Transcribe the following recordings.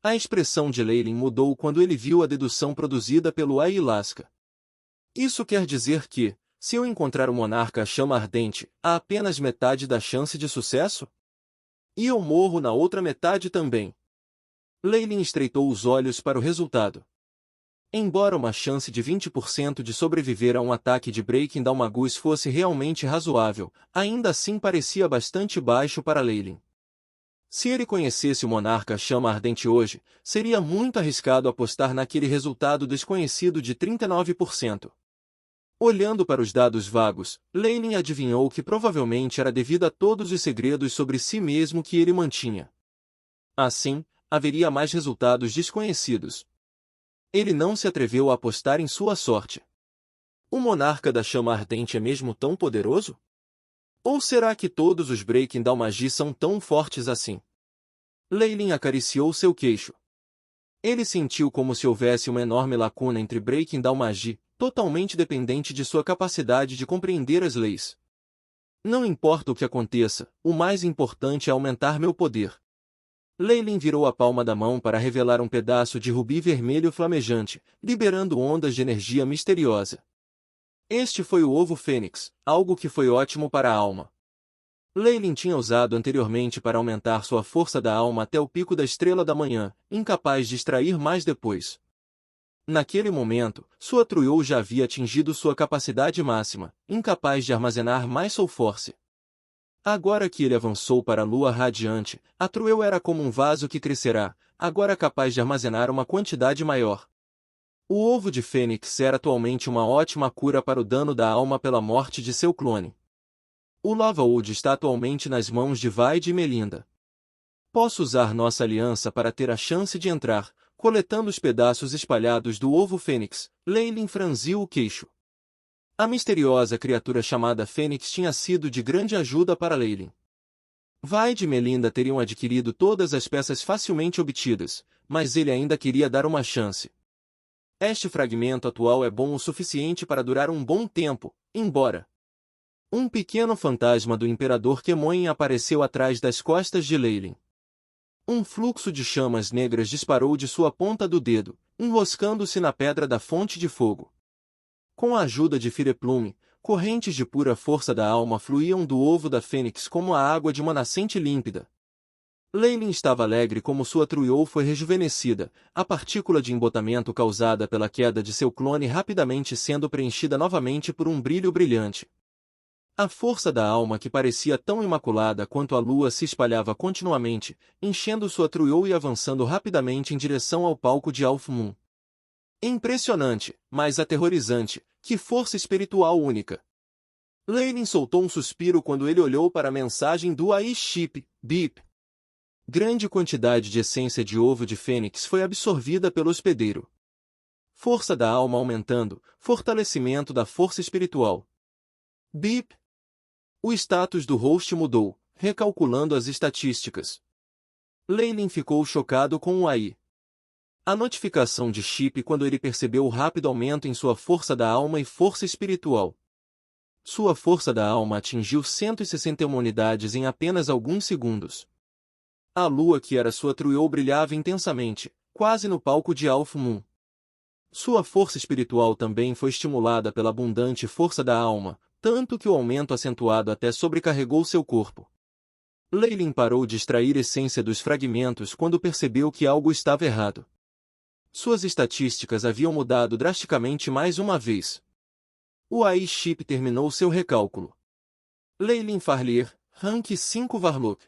A expressão de Leylin mudou quando ele viu a dedução produzida pelo ayahuasca. Isso quer dizer que, se eu encontrar o monarca chama ardente, há apenas metade da chance de sucesso? E eu morro na outra metade também. Leylin estreitou os olhos para o resultado. Embora uma chance de 20% de sobreviver a um ataque de Breaking Dawn fosse realmente razoável, ainda assim parecia bastante baixo para Leylin. Se ele conhecesse o monarca chama ardente hoje, seria muito arriscado apostar naquele resultado desconhecido de 39%. Olhando para os dados vagos, Leylin adivinhou que provavelmente era devido a todos os segredos sobre si mesmo que ele mantinha. Assim, haveria mais resultados desconhecidos. Ele não se atreveu a apostar em sua sorte. O monarca da chama ardente é mesmo tão poderoso? Ou será que todos os Breaking Dawn são tão fortes assim? Leylin acariciou seu queixo. Ele sentiu como se houvesse uma enorme lacuna entre Breaking Dawn totalmente dependente de sua capacidade de compreender as leis. Não importa o que aconteça, o mais importante é aumentar meu poder. Leylin virou a palma da mão para revelar um pedaço de rubi vermelho flamejante, liberando ondas de energia misteriosa. Este foi o ovo fênix, algo que foi ótimo para a alma. Leylin tinha usado anteriormente para aumentar sua força da alma até o pico da estrela da manhã, incapaz de extrair mais depois. Naquele momento, sua Truiou já havia atingido sua capacidade máxima, incapaz de armazenar mais Soul Force. Agora que ele avançou para a lua radiante, a Truiou era como um vaso que crescerá, agora capaz de armazenar uma quantidade maior. O ovo de Fênix era atualmente uma ótima cura para o dano da alma pela morte de seu clone. O Lava Old está atualmente nas mãos de Vaide e Melinda. Posso usar nossa aliança para ter a chance de entrar, coletando os pedaços espalhados do ovo Fênix. Leylin franziu o queixo. A misteriosa criatura chamada Fênix tinha sido de grande ajuda para Leylin. Vaide e Melinda teriam adquirido todas as peças facilmente obtidas, mas ele ainda queria dar uma chance. Este fragmento atual é bom o suficiente para durar um bom tempo, embora. Um pequeno fantasma do Imperador Kemoin apareceu atrás das costas de Leylin. Um fluxo de chamas negras disparou de sua ponta do dedo, enroscando-se na pedra da fonte de fogo. Com a ajuda de Fireplume, correntes de pura força da alma fluíam do ovo da Fênix como a água de uma nascente límpida. Leylin estava alegre como sua Truiou foi rejuvenescida, a partícula de embotamento causada pela queda de seu clone rapidamente sendo preenchida novamente por um brilho brilhante. A força da alma que parecia tão imaculada quanto a lua se espalhava continuamente, enchendo sua Truiou e avançando rapidamente em direção ao palco de Alph Moon. Impressionante, mas aterrorizante, que força espiritual única! Leylin soltou um suspiro quando ele olhou para a mensagem do AI-Chip, Beep. Grande quantidade de essência de ovo de Fênix foi absorvida pelo hospedeiro. Força da alma aumentando, fortalecimento da força espiritual. Beep. O status do host mudou, recalculando as estatísticas. Leylin ficou chocado com o AI. A notificação de chip quando ele percebeu o rápido aumento em sua força da alma e força espiritual. Sua força da alma atingiu 161 unidades em apenas alguns segundos. A lua que era sua Truiou brilhava intensamente, quase no palco de Alph Moon. Sua força espiritual também foi estimulada pela abundante força da alma, tanto que o aumento acentuado até sobrecarregou seu corpo. Leylin parou de extrair essência dos fragmentos quando percebeu que algo estava errado. Suas estatísticas haviam mudado drasticamente mais uma vez. O AI-Chip terminou seu recálculo. Leylin Farlier, Rank 5 Varlock.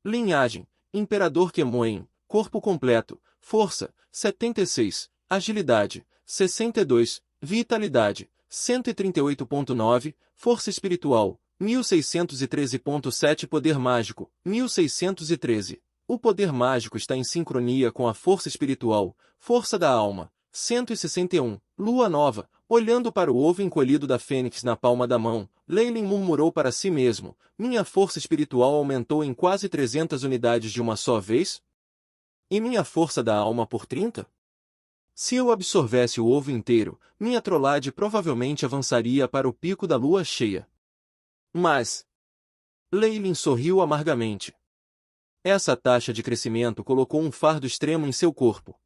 Linhagem, Imperador Kemoin, Corpo completo, Força, 76, Agilidade, 62, Vitalidade, 138.9, Força Espiritual, 1613.7 Poder Mágico, 1613. O poder mágico está em sincronia com a força espiritual, Força da Alma, 161. Lua Nova, olhando para o ovo encolhido da Fênix na palma da mão, Leylin murmurou para si mesmo, minha força espiritual aumentou em quase 300 unidades de uma só vez? E minha força da alma por 30? Se eu absorvesse o ovo inteiro, minha trollade provavelmente avançaria para o pico da lua cheia. Mas... Leylin sorriu amargamente. Essa taxa de crescimento colocou um fardo extremo em seu corpo.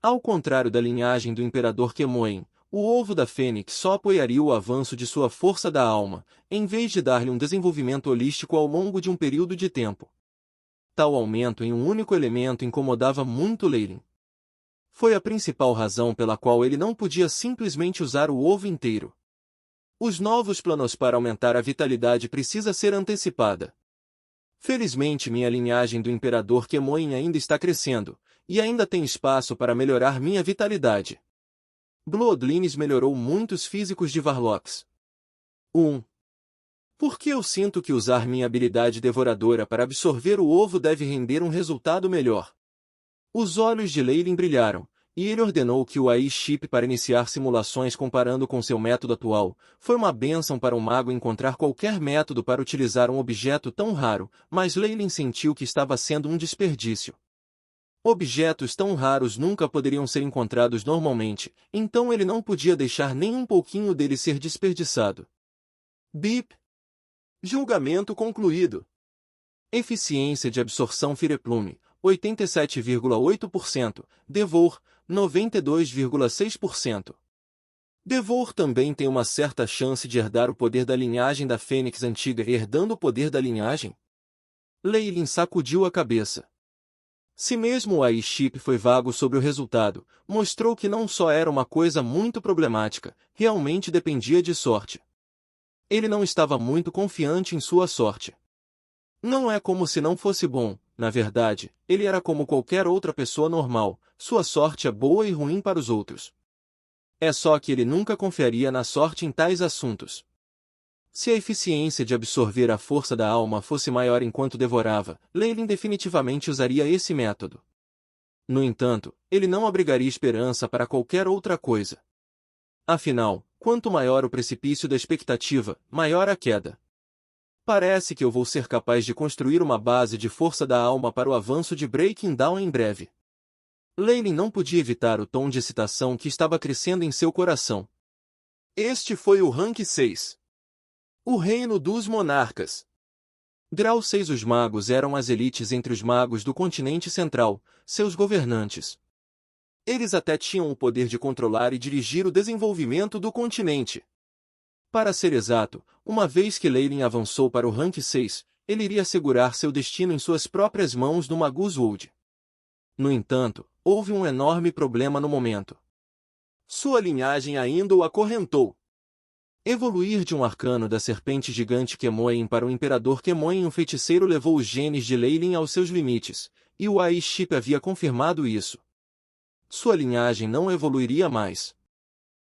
Ao contrário da linhagem do imperador Kemoen, o ovo da fênix só apoiaria o avanço de sua força da alma, em vez de dar-lhe um desenvolvimento holístico ao longo de um período de tempo. Tal aumento em um único elemento incomodava muito Leyline. Foi a principal razão pela qual ele não podia simplesmente usar o ovo inteiro. Os novos planos para aumentar a vitalidade precisa ser antecipada. Felizmente minha linhagem do Imperador Kemoen ainda está crescendo, e ainda tem espaço para melhorar minha vitalidade. Bloodlines melhorou muitos físicos de Varlocks. 1. Por que eu sinto que usar minha habilidade devoradora para absorver o ovo deve render um resultado melhor? Os olhos de Leyline brilharam, e ele ordenou que o AI Chip para iniciar simulações comparando com seu método atual. Foi uma bênção para um mago encontrar qualquer método para utilizar um objeto tão raro, mas Leyline sentiu que estava sendo um desperdício. Objetos tão raros nunca poderiam ser encontrados normalmente, então ele não podia deixar nem um pouquinho dele ser desperdiçado. Bip. Julgamento concluído. Eficiência de absorção Fireplume, 87,8%, Devour, 92,6%. Devour também tem uma certa chance de herdar o poder da linhagem da Fênix antiga herdando o poder da linhagem? Leyline sacudiu a cabeça. Se mesmo o AI Chip foi vago sobre o resultado, mostrou que não só era uma coisa muito problemática, realmente dependia de sorte. Ele não estava muito confiante em sua sorte. Não é como se não fosse bom, na verdade, ele era como qualquer outra pessoa normal, sua sorte é boa e ruim para os outros. É só que ele nunca confiaria na sorte em tais assuntos. Se a eficiência de absorver a força da alma fosse maior enquanto devorava, Leyline definitivamente usaria esse método. No entanto, ele não abrigaria esperança para qualquer outra coisa. Afinal, quanto maior o precipício da expectativa, maior a queda. Parece que eu vou ser capaz de construir uma base de força da alma para o avanço de Breaking Dawn em breve. Leyline não podia evitar o tom de excitação que estava crescendo em seu coração. Este foi o Rank 6. O Reino dos Monarcas. Grau 6. Os magos eram as elites entre os magos do continente central, seus governantes. Eles até tinham o poder de controlar e dirigir o desenvolvimento do continente. Para ser exato, uma vez que Leyline avançou para o Rank 6, ele iria segurar seu destino em suas próprias mãos no Maguswold. No entanto, houve um enorme problema no momento. Sua linhagem ainda o acorrentou. Evoluir de um arcano da serpente gigante Kemoen para o Imperador Kemoen, um feiticeiro, levou os genes de Leyline aos seus limites, e o AI Chip havia confirmado isso. Sua linhagem não evoluiria mais.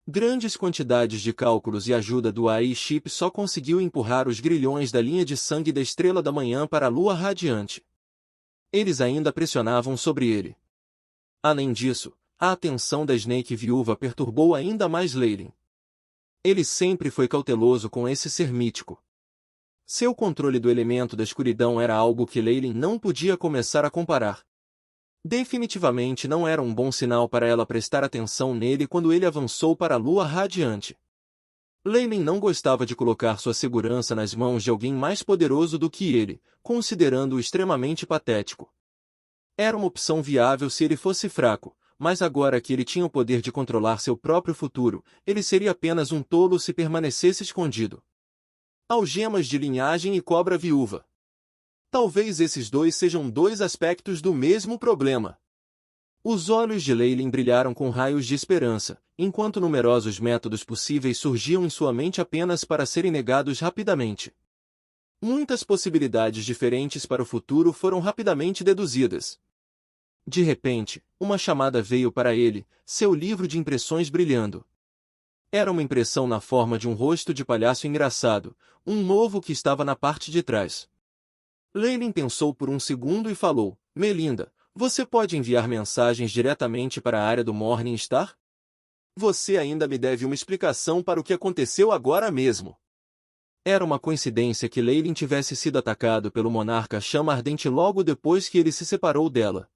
Grandes quantidades de cálculos e ajuda do AI Chip só conseguiu empurrar os grilhões da linha de sangue da Estrela da Manhã para a Lua Radiante. Eles ainda pressionavam sobre ele. Além disso, a atenção da Snake Viúva perturbou ainda mais Leyline. Ele sempre foi cauteloso com esse ser mítico. Seu controle do elemento da escuridão era algo que Leyline não podia começar a comparar. Definitivamente não era um bom sinal para ela prestar atenção nele quando ele avançou para a Lua Radiante. Leyline não gostava de colocar sua segurança nas mãos de alguém mais poderoso do que ele, considerando-o extremamente patético. Era uma opção viável se ele fosse fraco, mas agora que ele tinha o poder de controlar seu próprio futuro, ele seria apenas um tolo se permanecesse escondido. Algemas de linhagem e cobra viúva. Talvez esses dois sejam dois aspectos do mesmo problema. Os olhos de Leyline brilharam com raios de esperança, enquanto numerosos métodos possíveis surgiam em sua mente apenas para serem negados rapidamente. Muitas possibilidades diferentes para o futuro foram rapidamente deduzidas. De repente, uma chamada veio para ele, seu livro de impressões brilhando. Era uma impressão na forma de um rosto de palhaço engraçado, um novo que estava na parte de trás. Leyline pensou por um segundo e falou: Melinda, você pode enviar mensagens diretamente para a área do Morning Star? Você ainda me deve uma explicação para o que aconteceu agora mesmo. Era uma coincidência que Leyline tivesse sido atacado pelo monarca Chama Ardente logo depois que ele se separou dela.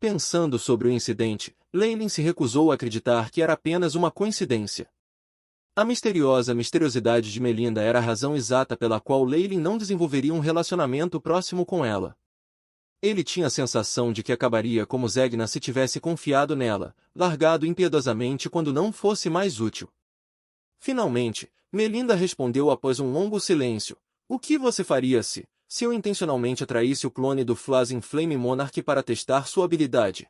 Pensando sobre o incidente, Leyline se recusou a acreditar que era apenas uma coincidência. A misteriosidade de Melinda era a razão exata pela qual Leyline não desenvolveria um relacionamento próximo com ela. Ele tinha a sensação de que acabaria como Zegna se tivesse confiado nela, largado impiedosamente quando não fosse mais útil. Finalmente, Melinda respondeu após um longo silêncio. O que você faria se eu intencionalmente atraísse o clone do Flazing Flame Monarch para testar sua habilidade?